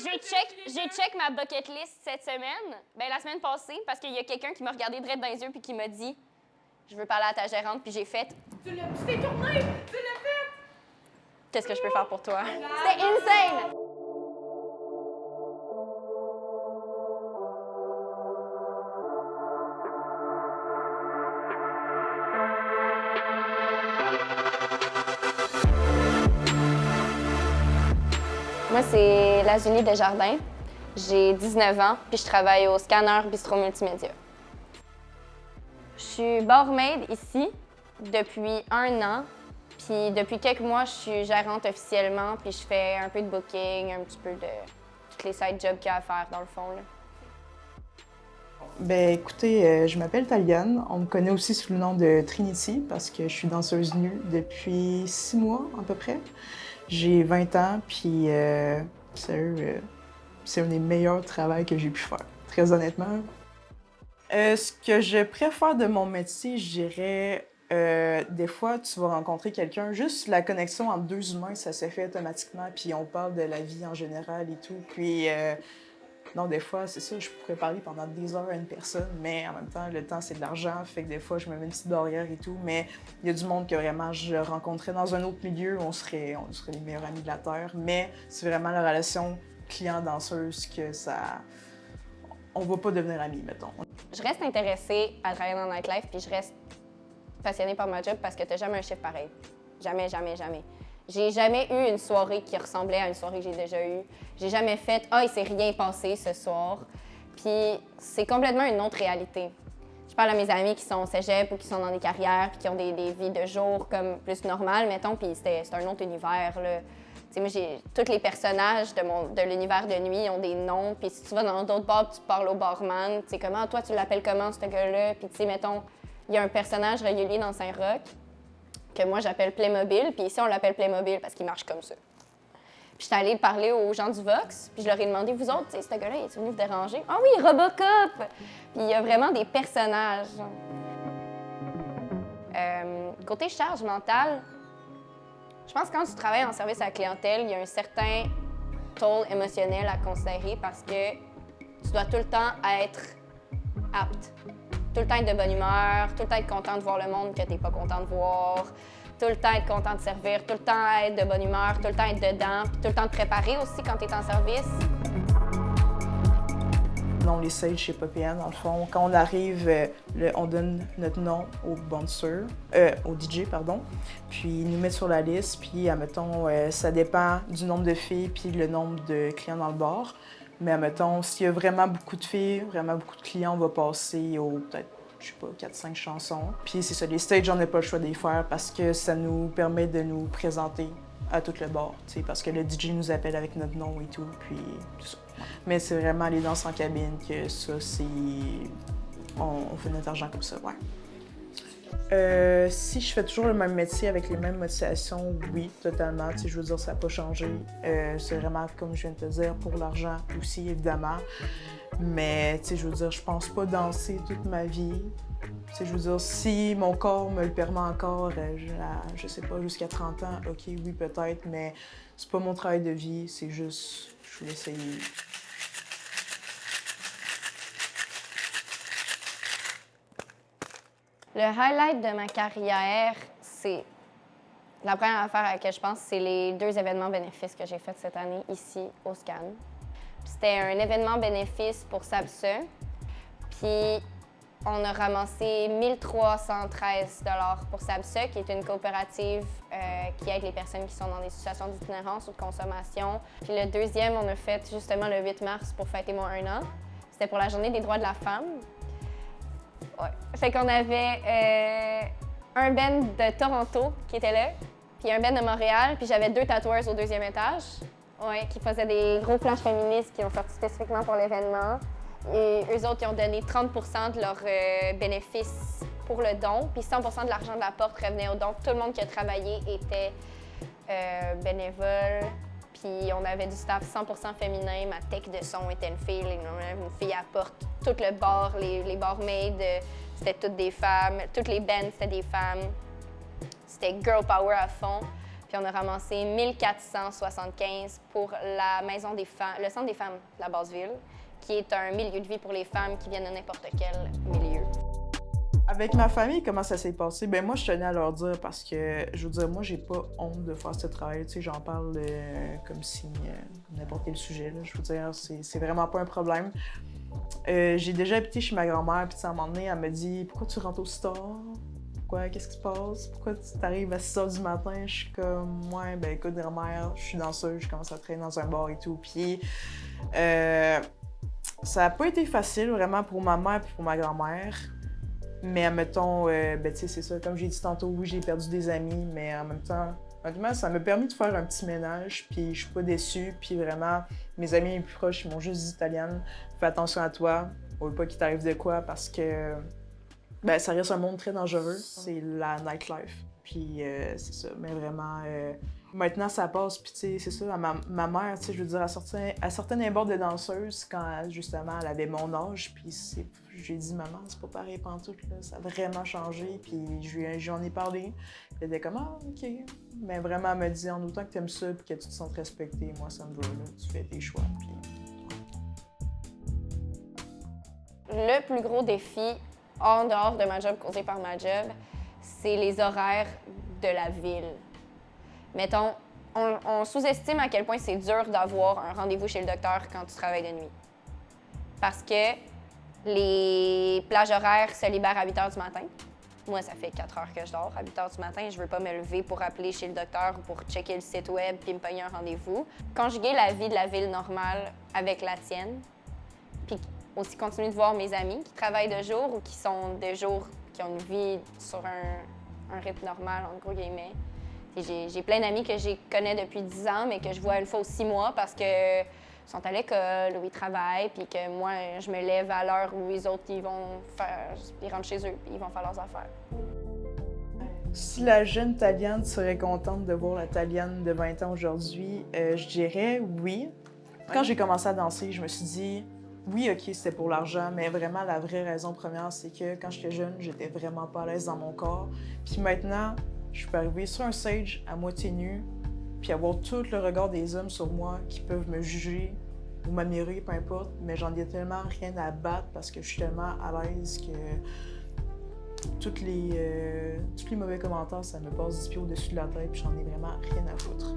J'ai check ma bucket list cette semaine, ben la semaine passée, parce qu'il y a quelqu'un qui m'a regardé droit dans les yeux puis qui m'a dit « Je veux parler à ta gérante », puis j'ai fait « Tu t'es tourné! Tu l'as fait! Qu'est-ce que je peux faire pour toi? » C'était insane! Moi, c'est Lazuli Desjardins. J'ai 19 ans, puis je travaille au Scanner Bistro Multimédia. Je suis barmaid ici depuis 1 an, puis depuis quelques mois, je suis gérante officiellement, puis je fais un peu de booking, un petit peu de tous les side jobs qu'il y a à faire, dans le fond, là. Ben écoutez, je m'appelle Taliane. On me connaît aussi sous le nom de Trinity parce que je suis danseuse nue depuis 6 mois à peu près. J'ai 20 ans, puis sérieux, c'est un des meilleurs travaux que j'ai pu faire, très honnêtement. Ce que je préfère de mon métier, je dirais, des fois, tu vas rencontrer quelqu'un, juste la connexion entre deux humains, ça se fait automatiquement, puis on parle de la vie en général et tout. Puis, non, des fois, c'est ça, je pourrais parler pendant des heures à une personne, mais en même temps, le temps, c'est de l'argent, fait que des fois, je me mets une petite barrière et tout, mais il y a du monde que vraiment je rencontrais dans un autre milieu, on serait les meilleurs amis de la Terre, mais c'est vraiment la relation client-danseuse que ça... On va pas devenir amis, mettons. Je reste intéressée à travailler dans le nightlife, puis je reste passionnée par ma job parce que t'as jamais un chiffre pareil. Jamais, jamais, jamais. J'ai jamais eu une soirée qui ressemblait à une soirée que j'ai déjà eue. J'ai jamais fait « Ah, il s'est rien passé ce soir ». Puis c'est complètement une autre réalité. Je parle à mes amis qui sont au cégep ou qui sont dans des carrières puis qui ont des vies de jour comme plus normales, mettons, puis c'est un autre univers, là. T'sais, moi, tous les personnages de l'univers de nuit ont des noms, puis si tu vas dans d'autres bars, tu parles au barman, tu sais, comment, toi, tu l'appelles comment, ce gars-là? Puis, tu sais, mettons, il y a un personnage régulier dans Saint-Roch que moi, j'appelle Playmobil, puis ici, on l'appelle Playmobil parce qu'il marche comme ça. Puis, j'étais allée parler aux gens du Vox, puis je leur ai demandé, vous autres, tu sais, ce gars-là, il est venu vous déranger? Ah oui, Robocop! Puis, il y a vraiment des personnages. Côté charge mentale, je pense que quand tu travailles en service à la clientèle, il y a un certain toll émotionnel à considérer parce que tu dois tout le temps être apte. Tout le temps être de bonne humeur, tout le temps être content de voir le monde que tu n'es pas content de voir, tout le temps être content de servir, tout le temps être de bonne humeur, tout le temps être dedans, puis tout le temps te préparer aussi quand tu es en service. On les sage chez Popéan, dans le fond. Quand on arrive, on donne notre nom au bouncer, au DJ, pardon, puis ils nous mettent sur la liste, puis, admettons, ça dépend du nombre de filles puis le nombre de clients dans le bar. Mais, admettons, s'il y a vraiment beaucoup de filles, vraiment beaucoup de clients, on va passer aux, peut-être, je sais pas, 4-5 chansons. Puis c'est ça, les stages, on n'a pas le choix de les faire parce que ça nous permet de nous présenter à tout le bar, tu sais, parce que le DJ nous appelle avec notre nom et tout, puis tout ça. Mais c'est vraiment les danses en cabine que ça, c'est... On fait notre argent comme ça, ouais. Si je fais toujours le même métier avec les mêmes motivations, oui, totalement. Tu sais, je veux dire, ça n'a pas changé. C'est vraiment, comme je viens de te dire, pour l'argent aussi, évidemment. Mais, tu sais, je veux dire, je pense pas danser toute ma vie. Tu sais, je veux dire, si mon corps me le permet encore, je sais pas, jusqu'à 30 ans, OK, oui, peut-être, mais c'est pas mon travail de vie, c'est juste, je voulais essayer. Le highlight de ma carrière, c'est... La première affaire à laquelle je pense, c'est les 2 événements bénéfices que j'ai faits cette année ici au SCAN. C'était un événement bénéfice pour SABSE, puis on a ramassé 1 313 $ pour SABSE, qui est une coopérative qui aide les personnes qui sont dans des situations d'itinérance ou de consommation. Puis le deuxième, on a fait justement le 8 mars pour fêter mon 1 an. C'était pour la Journée des droits de la femme. Ouais. Fait qu'on avait un band de Toronto qui était là, puis un band de Montréal, puis j'avais 2 tatoueurs au 2e étage, ouais, qui faisaient des gros flashs féministes qui ont sorti spécifiquement pour l'événement. Et eux autres, ils ont donné 30 % de leurs bénéfices pour le don, puis 100 % de l'argent de la porte revenait au don. Tout le monde qui a travaillé était bénévole. Puis on avait du staff 100 % féminin. Ma tech de son était une fille à la porte. Tout le bar, les barmaids, c'était toutes des femmes. Toutes les bands, c'était des femmes. C'était girl power à fond. Puis on a ramassé 1475 pour la maison des femmes, le centre des femmes de la Basse-Ville, qui est un milieu de vie pour les femmes qui viennent de n'importe quel milieu. Avec ma famille, comment ça s'est passé? Ben moi, je tenais à leur dire parce que, je veux dire, moi, j'ai pas honte de faire ce travail. Tu sais, j'en parle comme si n'importe quel sujet, là. Je veux dire, c'est vraiment pas un problème. J'ai déjà habité chez ma grand-mère, puis à un moment donné, elle me dit « Pourquoi tu rentres aussi tard? Pourquoi? Qu'est-ce qui se passe? Pourquoi tu t'arrives à 6 h du matin? » Je suis comme « Ouais, ben écoute, grand-mère, je suis danseuse, je commence à traîner dans un bar et tout. » Puis ça a pas été facile, vraiment, pour ma mère et pour ma grand-mère. Mais admettons, ben tu sais, c'est ça, comme j'ai dit tantôt, oui, j'ai perdu des amis, mais en même temps, honnêtement, ça m'a permis de faire un petit ménage, puis je suis pas déçue, puis vraiment, mes amis les plus proches, ils m'ont juste dit « Italienne, fais attention à toi, on veut pas qu'il t'arrive de quoi, parce que ben ça reste un monde très dangereux, c'est la nightlife. » Puis c'est ça, mais vraiment, maintenant ça passe, puis tu sais, c'est ça, ma mère, tu sais, je veux dire, elle sortait d'un bord de danseuse quand, justement, elle avait mon âge, puis j'ai dit « Maman, c'est pas pareil pantoute, là, ça a vraiment changé. » Puis j'en ai parlé, puis elle était comme « Ah, OK. » Mais vraiment, elle m'a dit « En autant que t'aimes ça, puis que tu te sens respectée, moi, ça me va, là, tu fais tes choix. » Puis... Le plus gros défi, en dehors de ma job, causé par ma job, c'est les horaires de la ville. Mettons, on sous-estime à quel point c'est dur d'avoir un rendez-vous chez le docteur quand tu travailles de nuit. Parce que les plages horaires se libèrent à 8 h du matin. Moi, ça fait 4 heures que je dors. À 8 h du matin, je veux pas me lever pour appeler chez le docteur ou pour checker le site web puis me payer un rendez-vous. Conjuguer la vie de la ville normale avec la tienne, puis aussi continuer de voir mes amis qui travaillent de jour ou qui sont de jour, qui ont une vie sur un rythme normal, en gros guillemets. J'ai plein d'amis que je connais depuis 10 ans, mais que je vois une fois aux 6 mois parce que sont à l'école ou ils travaillent, puis que moi, je me lève à l'heure où les autres, ils rentrent chez eux, puis ils vont faire leurs affaires. Si la jeune Taliane serait contente de voir la Taliane de 20 ans aujourd'hui, je dirais oui. Quand j'ai commencé à danser, je me suis dit, oui, OK, c'était pour l'argent, mais vraiment, la vraie raison première, c'est que quand j'étais jeune, j'étais vraiment pas à l'aise dans mon corps. Puis maintenant, je peux arriver sur un stage à moitié nue, puis avoir tout le regard des hommes sur moi qui peuvent me juger ou m'admirer, peu importe, mais j'en ai tellement rien à battre parce que je suis tellement à l'aise que tous les mauvais commentaires, ça me passe 10 pieds au-dessus de la tête, puis j'en ai vraiment rien à foutre.